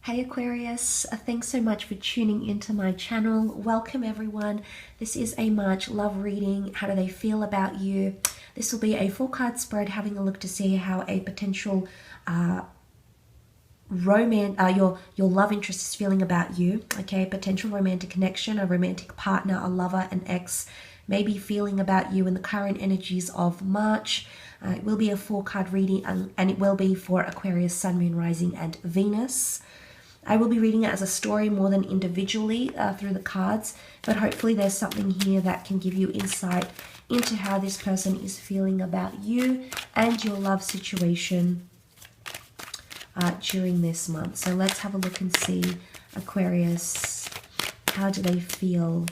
Hey Aquarius, thanks so much for tuning into my channel. Welcome everyone. This is a March love reading. How do they feel about you? This will be a 4-card spread, having a look to see how a potential your love interest is feeling about you. Okay, potential romantic connection, a romantic partner, a lover, an ex, maybe feeling about you in the current energies of March. It will be a 4-card reading, and it will be for Aquarius, Sun, Moon, Rising, and Venus. I will be reading it as a story more than individually through the cards, but hopefully there's something here that can give you insight into how this person is feeling about you and your love situation during this month. So let's have a look and see, Aquarius, how do they feel?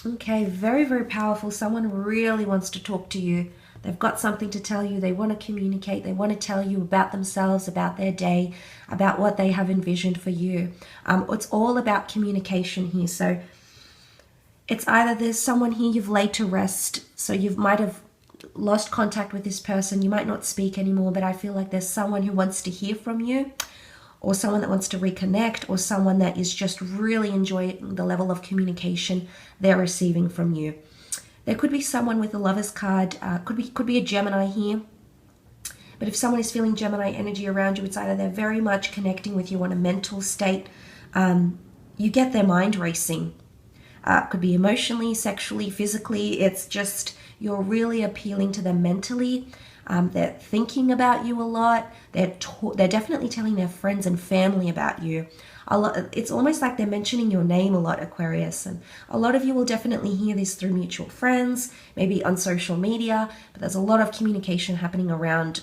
Okay, very, very powerful. Someone really wants to talk to you. They've got something to tell you. They want to communicate. They want to tell you about themselves, about their day, about what they have envisioned for you. It's all about communication here. So it's either there's someone here you've laid to rest. So you might have lost contact with this person. You might not speak anymore, but I feel like there's someone who wants to hear from you, or someone that wants to reconnect, or someone that is just really enjoying the level of communication they're receiving from you. There could be someone with a Lover's card, could be a Gemini here. But if someone is feeling Gemini energy around you, it's either they're very much connecting with you on a mental state. You get their mind racing. Could be emotionally, sexually, physically. It's just you're really appealing to them mentally. They're thinking about you a lot. They're definitely telling their friends and family about you a lot. It's almost like they're mentioning your name a lot, Aquarius. And a lot of you will definitely hear this through mutual friends, maybe on social media. But there's a lot of communication happening around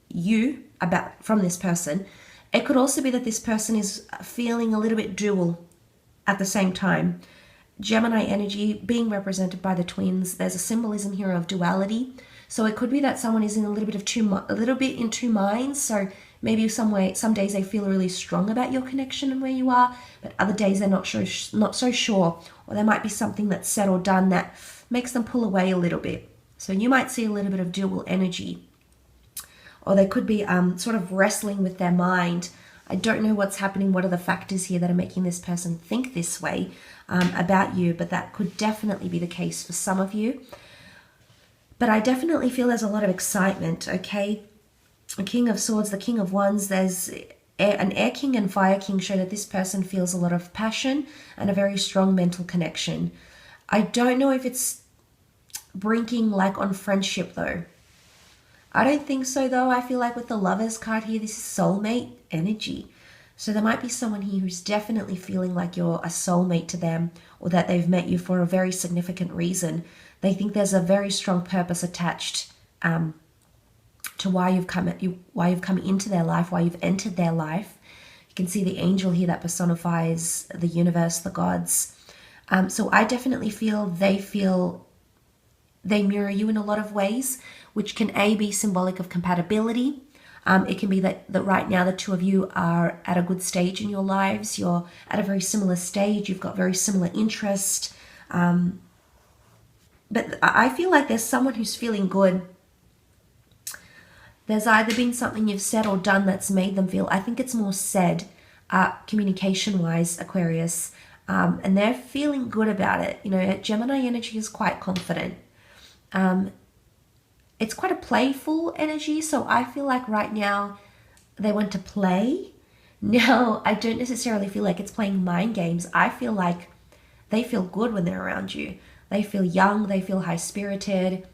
you from this person. It could also be that this person is feeling a little bit dual at the same time. Gemini energy being represented by the twins. There's a symbolism here of duality. So it could be that someone is in a little bit in two minds. So maybe some days they feel really strong about your connection and where you are, but other days they're not so sure. Or there might be something that's said or done that makes them pull away a little bit. So you might see a little bit of dual energy. Or they could be sort of wrestling with their mind. I don't know what's happening. What are the factors here that are making this person think this way about you? But that could definitely be the case for some of you. But I definitely feel there's a lot of excitement, okay? The King of Swords, the King of Wands, there's an Air King and Fire King show that this person feels a lot of passion and a very strong mental connection. I don't know if it's brinking like on friendship though. I don't think so though. I feel like with the Lovers card here, this is soulmate energy. So there might be someone here who's definitely feeling like you're a soulmate to them, or that they've met you for a very significant reason. They think there's a very strong purpose attached to why you've come into their life, why you've entered their life. You can see the angel here that personifies the universe, the gods. So I definitely feel they mirror you in a lot of ways, which can be symbolic of compatibility. It can be that right now the two of you are at a good stage in your lives. You're at a very similar stage. You've got very similar interest. But I feel like there's someone who's feeling good. There's either been something you've said or done that's made them feel, I think it's more said, communication-wise, Aquarius, and they're feeling good about it. You know, Gemini energy is quite confident. It's quite a playful energy, so I feel like right now they want to play. Now, I don't necessarily feel like it's playing mind games. I feel like they feel good when they're around you. They feel young, they feel high-spirited.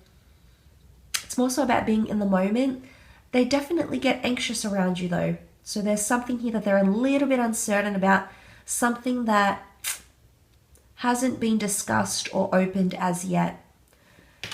It's more so about being in the moment. They definitely get anxious around you though. So there's something here that they're a little bit uncertain about, something that hasn't been discussed or opened as yet.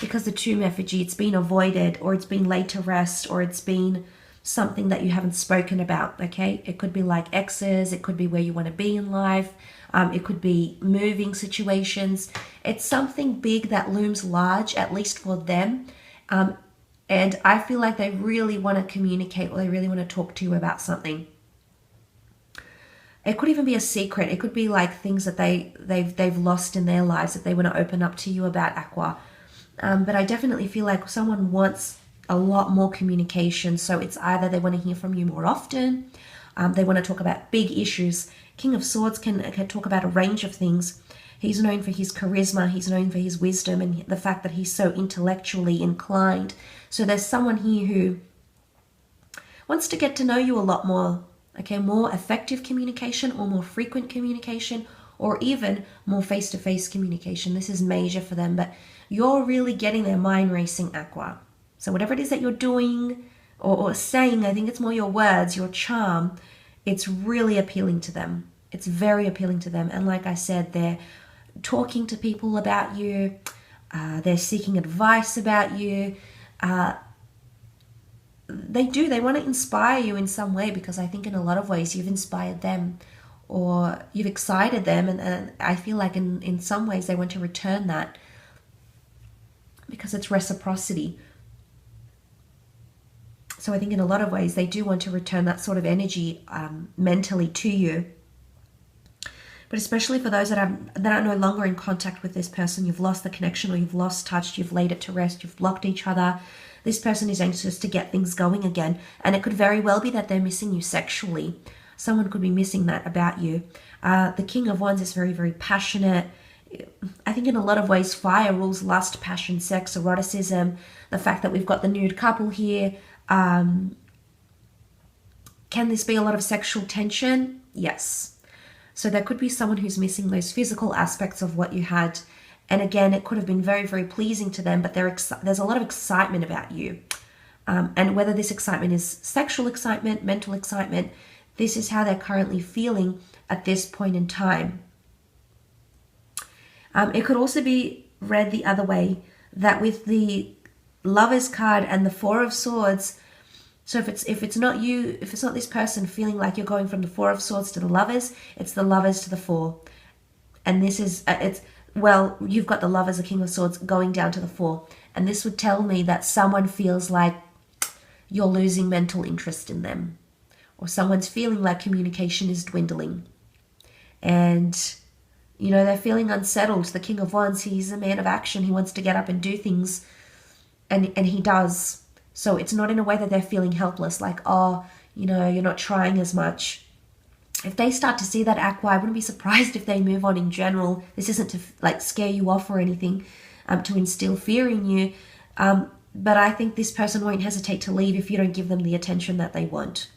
Because the Tomb effigy, it's been avoided, or it's been laid to rest, or it's been something that you haven't spoken about, okay? It could be like exes, it could be where you want to be in life, it could be moving situations. It's something big that looms large, at least for them. And I feel like they really want to communicate, or they really want to talk to you about something. It could even be a secret. It could be like things that they've lost in their lives that they want to open up to you about, Aqua. But I definitely feel like someone wants a lot more communication. So it's either they want to hear from you more often, they want to talk about big issues. King of Swords can talk about a range of things. He's known for his charisma, he's known for his wisdom, and the fact that he's so intellectually inclined. So there's someone here who wants to get to know you a lot more. Okay, more effective communication or more frequent communication, or even more face-to-face communication. This is major for them, but you're really getting their mind racing, Aqua. So whatever it is that you're doing or saying, I think it's more your words, your charm, it's really appealing to them. It's very appealing to them. And like I said, they're talking to people about you. They're seeking advice about you. They want to inspire you in some way, because I think in a lot of ways you've inspired them or you've excited them, and I feel like in some ways they want to return that, because it's reciprocity. So I think in a lot of ways they do want to return that sort of energy mentally to you. But especially for those that are no longer in contact with this person, you've lost the connection or you've lost touch, you've laid it to rest, you've blocked each other. This person is anxious to get things going again. And it could very well be that they're missing you sexually. Someone could be missing that about you. The King of Wands is very, very passionate. I think in a lot of ways, fire rules lust, passion, sex, eroticism. The fact that we've got the nude couple here. Can this be a lot of sexual tension? Yes. So there could be someone who's missing those physical aspects of what you had. And again, it could have been very, very pleasing to them, but there's a lot of excitement about you. And whether this excitement is sexual excitement, mental excitement, this is how they're currently feeling at this point in time. It could also be read the other way, that with the Lovers card and the Four of Swords, so if it's not you, if it's not this person feeling like you're going from the Four of Swords to the Lovers, it's the Lovers to the Four. And this is, well, you've got the Lovers, the King of Swords, going down to the Four. And this would tell me that someone feels like you're losing mental interest in them. Or someone's feeling like communication is dwindling. And, you know, they're feeling unsettled. The King of Wands, he's a man of action. He wants to get up and do things. And he does. So it's not in a way that they're feeling helpless, like, oh, you know, you're not trying as much. If they start to see that, Aqua, I wouldn't be surprised if they move on in general. This isn't to like scare you off or anything, to instill fear in you. But I think this person won't hesitate to leave if you don't give them the attention that they want.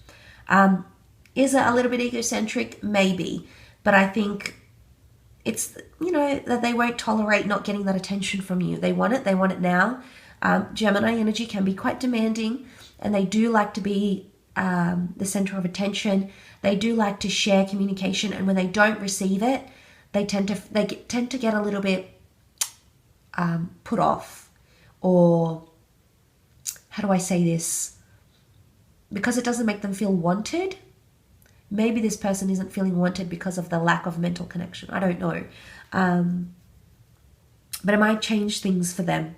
Is it a little bit egocentric? Maybe. But I think it's, you know, that they won't tolerate not getting that attention from you. They want it now. Gemini energy can be quite demanding, and they do like to be the center of attention. They do like to share communication, and when they don't receive it, they tend to get a little bit put off, or how do I say this? Because it doesn't make them feel wanted. Maybe this person isn't feeling wanted because of the lack of mental connection. I don't know. But it might change things for them,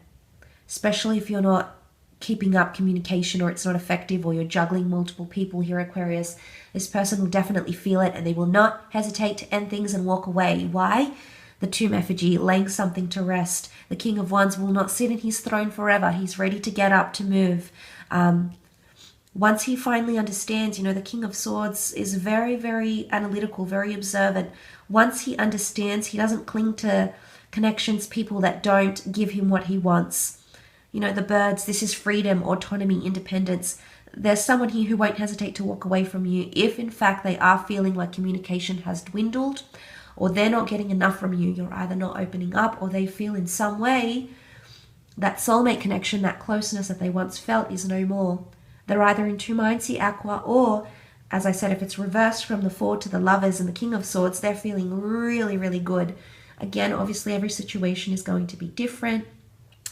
especially if you're not keeping up communication, or it's not effective, or you're juggling multiple people here, Aquarius. This person will definitely feel it, and they will not hesitate to end things and walk away. Why? The Tomb Effigy, laying something to rest. The King of Wands will not sit in his throne forever. He's ready to get up, to move. Once he finally understands, you know, the King of Swords is very, very analytical, very observant. Once he understands, he doesn't cling to connections, people that don't give him what he wants. You know, the birds, this is freedom, autonomy, independence. There's someone here who won't hesitate to walk away from you if, in fact, they are feeling like communication has dwindled, or they're not getting enough from you. You're either not opening up, or they feel in some way that soulmate connection, that closeness that they once felt, is no more. They're either in two minds here, Aqua, or, as I said, if it's reversed from the Four to the Lovers and the King of Swords, they're feeling really, really good. Again, obviously, every situation is going to be different.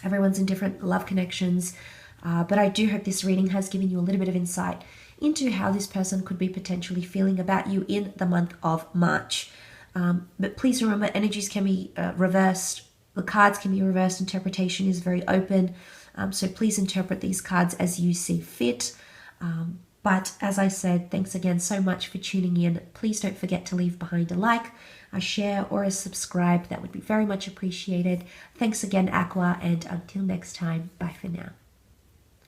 Everyone's in different love connections. But I do hope this reading has given you a little bit of insight into how this person could be potentially feeling about you in the month of March. But please remember, energies can be reversed. The cards can be reversed. Interpretation is very open. So please interpret these cards as you see fit. But as I said, thanks again so much for tuning in. Please don't forget to leave behind a like. a share, or a subscribe. That would be very much appreciated. Thanks again, Aqua, and until next time, bye for now.